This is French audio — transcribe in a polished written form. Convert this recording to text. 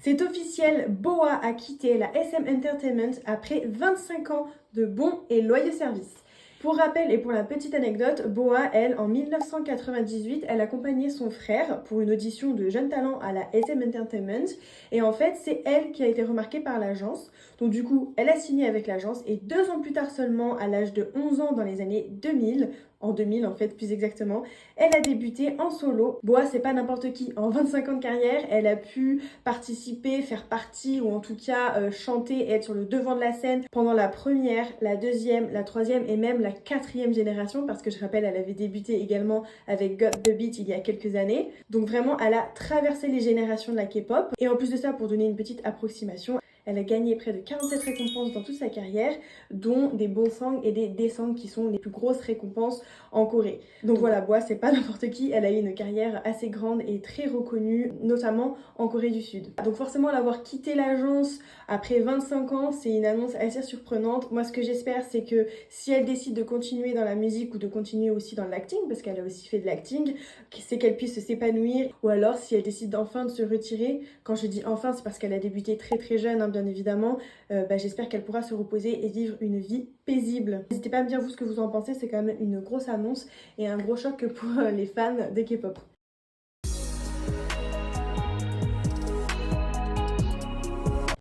C'est officiel, Boa a quitté la SM Entertainment après 25 ans de bons et loyaux services. Pour rappel et pour la petite anecdote, Boa, elle, en 1998, elle accompagnait son frère pour une audition de jeunes talents à la SM Entertainment. Et en fait, c'est elle qui a été remarquée par l'agence. Donc du coup, elle a signé avec l'agence et 2 ans plus tard seulement, à l'âge de 11 ans dans les années 2000, en 2000 en fait plus exactement, elle a débuté en solo. Boa, c'est pas n'importe qui. En 25 ans de carrière, elle a pu participer, faire partie ou en tout cas chanter et être sur le devant de la scène pendant la première, la deuxième, la troisième et même la quatrième génération parce que je rappelle, elle avait débuté également avec Got the Beat il y a quelques années. Donc vraiment, elle a traversé les générations de la K-pop. Et en plus de ça, pour donner une petite approximation, elle a gagné près de 47 récompenses dans toute sa carrière, dont des Bonsang et des Daesang qui sont les plus grosses récompenses en Corée. Donc voilà, Boa, c'est pas n'importe qui, elle a eu une carrière assez grande et très reconnue, notamment en Corée du Sud. Donc forcément, l'avoir quitté l'agence après 25 ans, c'est une annonce assez surprenante. Moi, ce que j'espère, c'est que si elle décide de continuer dans la musique ou de continuer aussi dans l'acting, parce qu'elle a aussi fait de l'acting, c'est qu'elle puisse s'épanouir, ou alors si elle décide enfin de se retirer, quand je dis enfin, c'est parce qu'elle a débuté très très jeune, bien évidemment, j'espère qu'elle pourra se reposer et vivre une vie paisible. N'hésitez pas à me dire vous ce que vous en pensez, c'est quand même une grosse annonce et un gros choc pour les fans de K-pop.